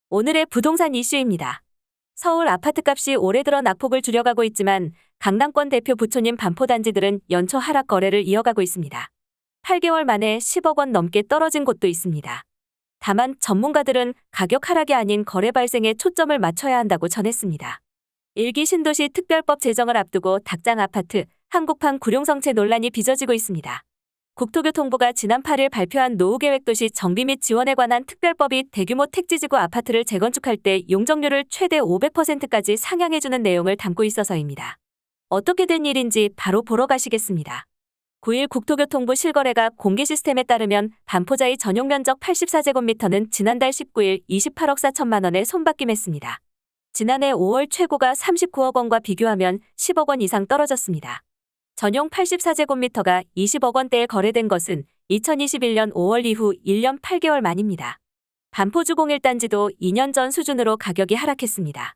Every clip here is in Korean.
오늘의 부동산 이슈입니다. 서울 아파트값이 올해 들어 낙폭을 줄여가고 있지만 강남권 대표 부촌인 반포단지들은 연초 하락 거래를 이어가고 있습니다. 8개월 만에 10억 원 넘게 떨어진 곳도 있습니다. 다만 전문가들은 가격 하락이 아닌 거래 발생에 초점을 맞춰야 한다고 전했습니다. 1기 신도시 특별법 제정을 앞두고 닭장 아파트, 한국판 구룡성채 논란이 빚어지고 있습니다. 국토교통부가 지난 8일 발표한 노후계획도시 정비 및 지원에 관한 특별법이 대규모 택지지구 아파트를 재건축할 때 용적률을 최대 500%까지 상향해주는 내용을 담고 있어서입니다. 어떻게 된 일인지 바로 보러 가시겠습니다. 9일 국토교통부 실거래가 공개 시스템에 따르면 반포자이 전용 면적 84제곱미터는 지난달 19일 28억 4천만 원에 손바뀜했습니다. 지난해 5월 최고가 39억 원과 비교하면 10억 원 이상 떨어졌습니다. 전용 84제곱미터가 20억 원대에 거래된 것은 2021년 5월 이후 1년 8개월 만입니다. 반포주 01단지도 2년 전 수준으로 가격이 하락했습니다.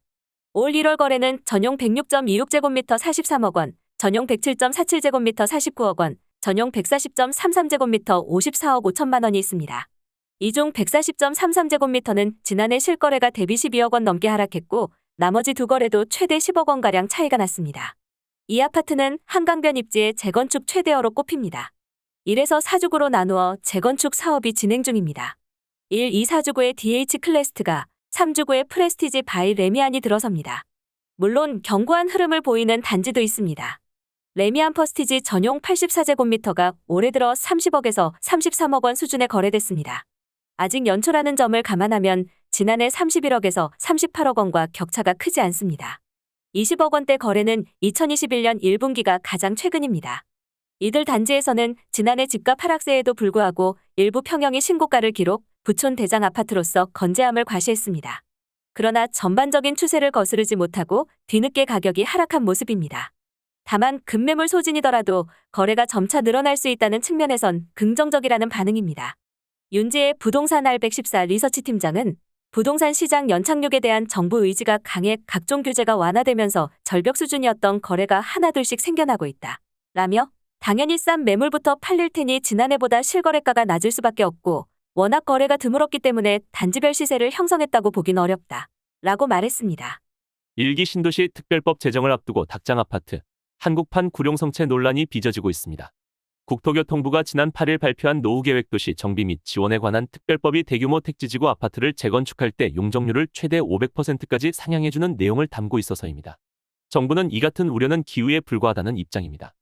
올 1월 거래는 전용 106.26제곱미터 43억 원, 전용 107.47제곱미터 49억 원, 전용 140.33제곱미터 54억 5천만 원이 있습니다. 이 중 140.33제곱미터는 지난해 실거래가 대비 12억 원 넘게 하락했고 나머지 두 거래도 최대 10억 원가량 차이가 났습니다. 이 아파트는 한강변 입지의 재건축 최대어로 꼽힙니다. 1에서 4주구로 나누어 재건축 사업이 진행 중입니다. 1, 2, 4주구의 DH 클래스트가 3주구의 프레스티지 바이 레미안이 들어섭니다. 물론 견고한 흐름을 보이는 단지도 있습니다. 레미안 퍼스티지 전용 84제곱미터가 올해 들어 30억에서 33억 원 수준에 거래됐습니다. 아직 연초라는 점을 감안하면 지난해 31억에서 38억 원과 격차가 크지 않습니다. 20억 원대 거래는 2021년 1분기가 가장 최근입니다. 이들 단지에서는 지난해 집값 하락세에도 불구하고 일부 평형이 신고가를 기록, 부촌 대장 아파트로서 건재함을 과시했습니다. 그러나 전반적인 추세를 거스르지 못하고 뒤늦게 가격이 하락한 모습입니다. 다만 급매물 소진이더라도 거래가 점차 늘어날 수 있다는 측면에선 긍정적이라는 반응입니다. 윤지혜 부동산 R114 리서치 팀장은 부동산 시장 연착륙에 대한 정부 의지가 강해 각종 규제가 완화되면서 절벽 수준이었던 거래가 하나둘씩 생겨나고 있다. 라며 당연히 싼 매물부터 팔릴 테니 지난해보다 실거래가가 낮을 수밖에 없고 워낙 거래가 드물었기 때문에 단지별 시세를 형성했다고 보긴 어렵다. 라고 말했습니다. 1기 신도시 특별법 제정을 앞두고 닭장 아파트, 한국판 구룡성채 논란이 빚어지고 있습니다. 국토교통부가 지난 8일 발표한 노후계획도시 정비 및 지원에 관한 특별법이 대규모 택지지구 아파트를 재건축할 때 용적률을 최대 500%까지 상향해주는 내용을 담고 있어서입니다. 정부는 이 같은 우려는 기우에 불과하다는 입장입니다.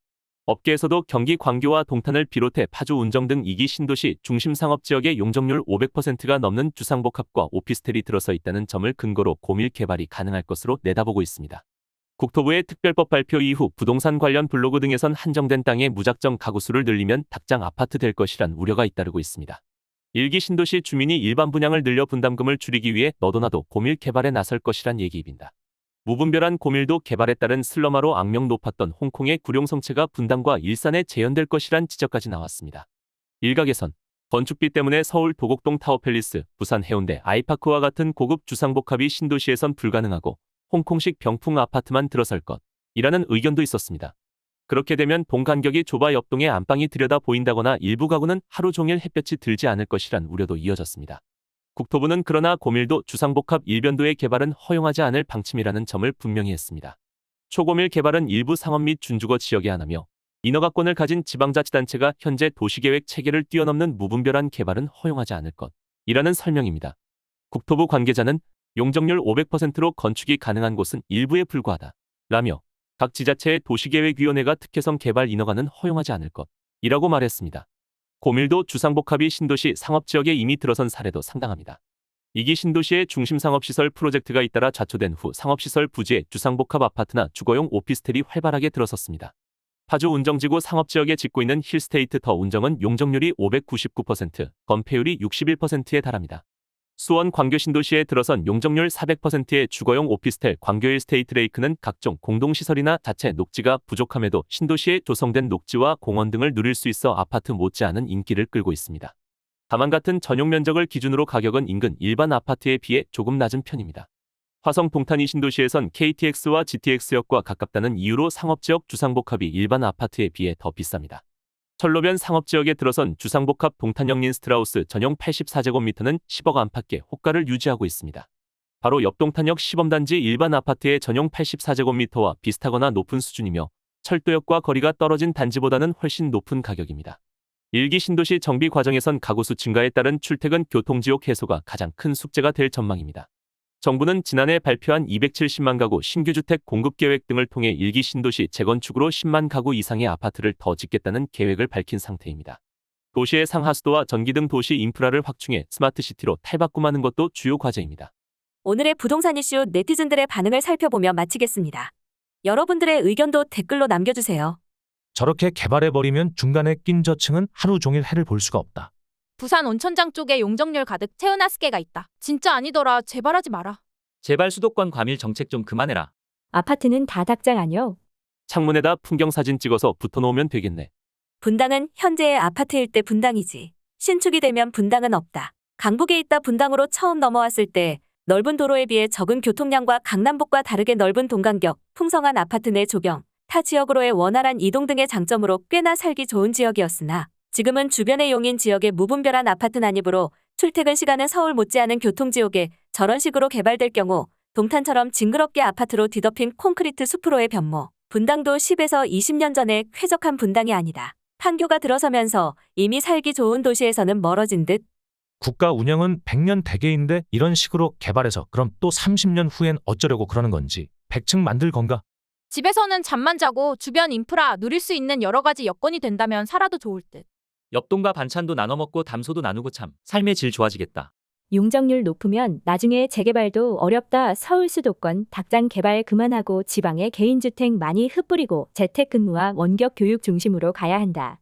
업계에서도 경기 광교와 동탄을 비롯해 파주 운정 등 2기 신도시 중심 상업지역의 용적률 500%가 넘는 주상복합과 오피스텔이 들어서 있다는 점을 근거로 고밀 개발이 가능할 것으로 내다보고 있습니다. 국토부의 특별법 발표 이후 부동산 관련 블로그 등에선 한정된 땅에 무작정 가구 수를 늘리면 닭장 아파트 될 것이란 우려가 잇따르고 있습니다. 1기 신도시 주민이 일반 분양을 늘려 분담금을 줄이기 위해 너도나도 고밀 개발에 나설 것이란 얘기입니다. 무분별한 고밀도 개발에 따른 슬럼화로 악명 높았던 홍콩의 구룡성채가 분당과 일산에 재현될 것이란 지적까지 나왔습니다. 일각에선 건축비 때문에 서울 도곡동 타워팰리스, 부산 해운대 아이파크와 같은 고급 주상복합이 신도시에선 불가능하고 홍콩식 병풍 아파트만 들어설 것이라는 의견도 있었습니다. 그렇게 되면 동간격이 좁아 옆동의 안방이 들여다 보인다거나 일부 가구는 하루 종일 햇볕이 들지 않을 것이란 우려도 이어졌습니다. 국토부는 그러나 고밀도 주상복합 일변도의 개발은 허용하지 않을 방침이라는 점을 분명히 했습니다. 초고밀 개발은 일부 상업 및 준주거 지역에 한하며 인허가권을 가진 지방자치단체가 현재 도시계획 체계를 뛰어넘는 무분별한 개발은 허용하지 않을 것이라는 설명입니다. 국토부 관계자는 용적률 500%로 건축이 가능한 곳은 일부에 불과하다 라며 각 지자체의 도시계획위원회가 특혜성 개발 인허가는 허용하지 않을 것이라고 말했습니다. 고밀도 주상복합이 신도시 상업지역에 이미 들어선 사례도 상당합니다. 2기 신도시의 중심상업시설 프로젝트가 잇따라 좌초된 후 상업시설 부지에 주상복합 아파트나 주거용 오피스텔이 활발하게 들어섰습니다. 파주 운정지구 상업지역에 짓고 있는 힐스테이트 더 운정은 용적률이 599%, 건폐율이 61%에 달합니다. 수원 광교 신도시에 들어선 용적률 400%의 주거용 오피스텔 광교일 스테이트 레이크는 각종 공동시설이나 자체 녹지가 부족함에도 신도시에 조성된 녹지와 공원 등을 누릴 수 있어 아파트 못지않은 인기를 끌고 있습니다. 다만 같은 전용 면적을 기준으로 가격은 인근 일반 아파트에 비해 조금 낮은 편입니다. 화성 동탄이 신도시에선 KTX와 GTX역과 가깝다는 이유로 상업지역 주상복합이 일반 아파트에 비해 더 비쌉니다. 철로변 상업지역에 들어선 주상복합 동탄형 린스트라우스 전용 84제곱미터는 10억 안팎의 호가를 유지하고 있습니다. 바로 옆 동탄역 시범단지 일반 아파트의 전용 84제곱미터와 비슷하거나 높은 수준이며 철도역과 거리가 떨어진 단지보다는 훨씬 높은 가격입니다. 1기 신도시 정비 과정에선 가구수 증가에 따른 출퇴근 교통지옥 해소가 가장 큰 숙제가 될 전망입니다. 정부는 지난해 발표한 270만 가구 신규 주택 공급 계획 등을 통해 1기 신도시 재건축으로 10만 가구 이상의 아파트를 더 짓겠다는 계획을 밝힌 상태입니다. 도시의 상하수도와 전기 등 도시 인프라를 확충해 스마트시티로 탈바꿈하는 것도 주요 과제입니다. 오늘의 부동산 이슈 네티즌들의 반응을 살펴보며 마치겠습니다. 여러분들의 의견도 댓글로 남겨주세요. 저렇게 개발해버리면 중간에 낀 저층은 하루 종일 해를 볼 수가 없다. 부산 온천장 쪽에 용적률 가득 채우나스케가 있다. 진짜 아니더라. 제발하지 마라. 제발 수도권 과밀 정책 좀 그만해라. 아파트는 다 닭장 아니요? 창문에다 풍경 사진 찍어서 붙어놓으면 되겠네. 분당은 현재의 아파트일 때 분당이지. 신축이 되면 분당은 없다. 강북에 있다 분당으로 처음 넘어왔을 때 넓은 도로에 비해 적은 교통량과 강남북과 다르게 넓은 동간격, 풍성한 아파트 내 조경, 타 지역으로의 원활한 이동 등의 장점으로 꽤나 살기 좋은 지역이었으나 지금은 주변의 용인 지역의 무분별한 아파트 난입으로 출퇴근 시간은 서울 못지않은 교통지옥에 저런 식으로 개발될 경우 동탄처럼 징그럽게 아파트로 뒤덮인 콘크리트 숲으로의 변모. 분당도 10에서 20년 전에 쾌적한 분당이 아니다. 판교가 들어서면서 이미 살기 좋은 도시에서는 멀어진 듯. 국가 운영은 100년 대계인데 이런 식으로 개발해서 그럼 또 30년 후엔 어쩌려고 그러는 건지 100층 만들 건가? 집에서는 잠만 자고 주변 인프라 누릴 수 있는 여러 가지 여건이 된다면 살아도 좋을 듯. 옆동과 반찬도 나눠 먹고 담소도 나누고 참 삶의 질 좋아지겠다. 용적률 높으면 나중에 재개발도 어렵다. 서울 수도권 닭장 개발 그만하고 지방에 개인주택 많이 흩뿌리고 재택근무와 원격 교육 중심으로 가야 한다.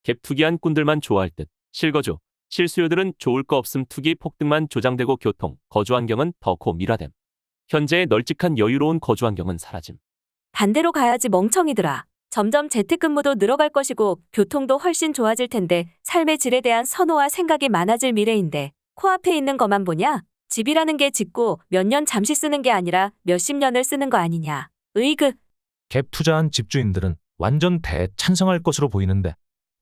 갭 투기한 꾼들만 좋아할 듯. 실거주, 실수요들은 좋을 거 없음 투기 폭등만 조장되고 교통, 거주 환경은 덜고 미라됨. 현재의 널찍한 여유로운 거주 환경은 사라짐. 반대로 가야지 멍청이들아. 점점 재택근무도 늘어갈 것이고 교통도 훨씬 좋아질 텐데 삶의 질에 대한 선호와 생각이 많아질 미래인데 코앞에 있는 것만 보냐? 집이라는 게 짓고 몇 년 잠시 쓰는 게 아니라 몇십 년을 쓰는 거 아니냐. 으이그. 갭 투자한 집주인들은 완전 대찬성할 것으로 보이는데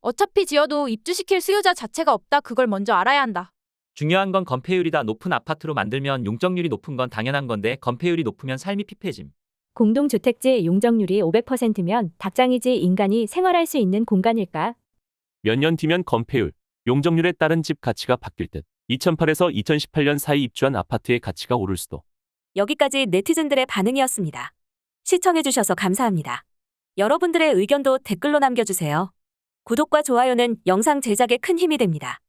어차피 지어도 입주시킬 수요자 자체가 없다. 그걸 먼저 알아야 한다. 중요한 건 건폐율이다. 높은 아파트로 만들면 용적률이 높은 건 당연한 건데 건폐율이 높으면 삶이 피폐짐. 공동주택지 용적률이 500%면 닭장이지 인간이 생활할 수 있는 공간일까? 몇 년 뒤면 건폐율, 용적률에 따른 집 가치가 바뀔 듯. 2008에서 2018년 사이 입주한 아파트의 가치가 오를 수도. 여기까지 네티즌들의 반응이었습니다. 시청해주셔서 감사합니다. 여러분들의 의견도 댓글로 남겨주세요. 구독과 좋아요는 영상 제작에 큰 힘이 됩니다.